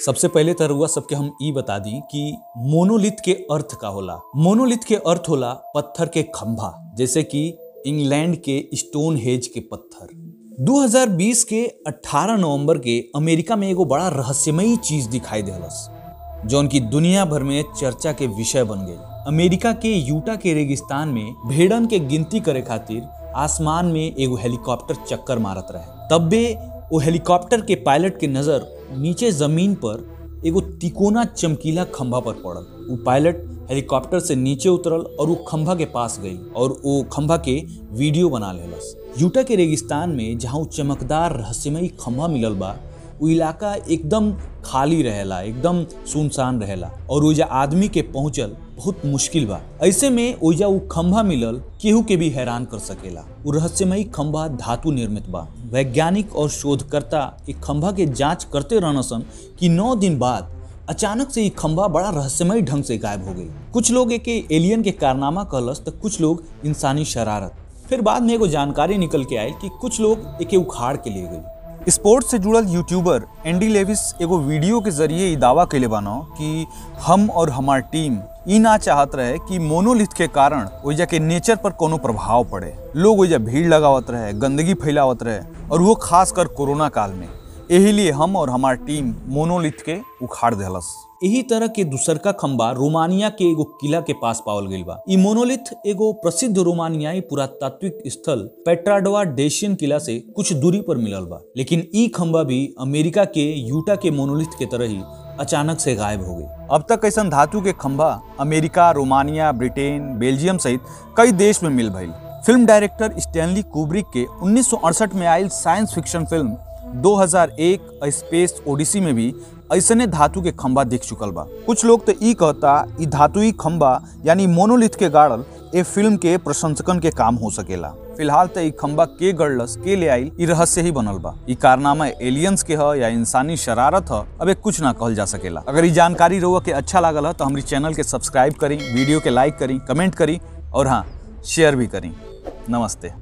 सबसे पहले तो रउआ सबके हम ई बता दी कि मोनोलिथ के अर्थ का होला। मोनोलिथ के अर्थ होला पत्थर के खंभा, जैसे कि इंग्लैंड के स्टोन हेज के पत्थर। 2020 के 18 नवंबर के अमेरिका में एगो बड़ा रहस्यमयी चीज दिखाई देलस, जौन की दुनिया भर में चर्चा के विषय बन गई। अमेरिका के यूटा के रेगिस्तान में भेड़न के गिनती करे खातिर आसमान में एगो हेलीकॉप्टर चक्कर मारत रहे। तब बे वो हेलीकॉप्टर के पायलट के नजर नीचे जमीन पर एगो तिकोना चमकीला खंभा पर पड़ल। वो पायलट हेलीकॉप्टर से नीचे उतरल और वो खंभा के पास गई और वो खंभा के वीडियो बना लेलस। यूटा के रेगिस्तान में जहाँ वो चमकदार रहस्यमयी खंभा मिलल बा, वो इलाका एकदम खाली रहेला, एकदम सुनसान रहेला और ओइजा आदमी के पहुंचल बहुत मुश्किल बा। ऐसे में ओइजा वो खंभा मिलल केहू के भी हैरान कर सकेला। वो रहस्यमयी खंभा धातु निर्मित बा। वैज्ञानिक और शोधकर्ता एक खंभा के जांच करते रहनसन कि 9 दिन बाद अचानक से ये खंभा बड़ा रहस्यमयी ढंग से गायब हो गई। कुछ लोग एके एलियन के कारनामा कहलस तो कुछ लोग इंसानी शरारत। फिर बाद में एगो जानकारी निकल के आयल कि कुछ लोग एके उखाड़ के ले गई। स्पोर्ट्स से जुड़ल यूट्यूबर एंडी लेविस एगो वीडियो के जरिए दावा कैले बानो कि हम और हमार टीम ई ना चाहत रहे कि मोनोलिथ के कारण ओइजा के नेचर पर कोनो प्रभाव पड़े। लोग ओइजा भीड़ लगावत रहे, गंदगी फैलावत रहे और वो खास कर कोरोना काल में। यही लिए हम और हमार टीम मोनोलिथ के उखाड़ देलस। यही तरह के दूसरका खंबा रोमानिया के एगो किला के पास पावल गइल बा। ई मोनोलिथ एगो प्रसिद्ध रोमानियाई पुरातात्विक स्थल पेट्राडवा डेशियन किला से कुछ दूरी पर मिलल बा। लेकिन ई खंबा भी अमेरिका के यूटा के मोनोलिथ के तरह ही अचानक से गायब हो गई। अब तक ऐसा धातु के खंबा अमेरिका, रोमानिया, ब्रिटेन, बेल्जियम सहित कई देश में मिल भइल। फिल्म डायरेक्टर स्टैनली कुब्रिक के 1968 में आयल science fiction film 2001 Space Odyssey में भी ऐसने धातु के खंबा दिख चुकल बा। कुछ लोग तो ई कहता ई धातुई खंबा यानी मोनोलिथ के गाड़ल ए फिल्म के प्रशंसकन के काम हो सकेला। फिलहाल तो ई खंबा के गड़लस, के ले आइल, ई रहस्य ही बनल बा। ई कारनामा एलियंस के ह या इंसानी शरारत ह, अब कुछ ना कहल जा सकेला। अगर ई जानकारी रउआ के अच्छा लागल ह तो हमारी चैनल के सब्सक्राइब करी, वीडियो के लाइक करी, कमेंट करी और हाँ, शेयर भी करी। नमस्ते।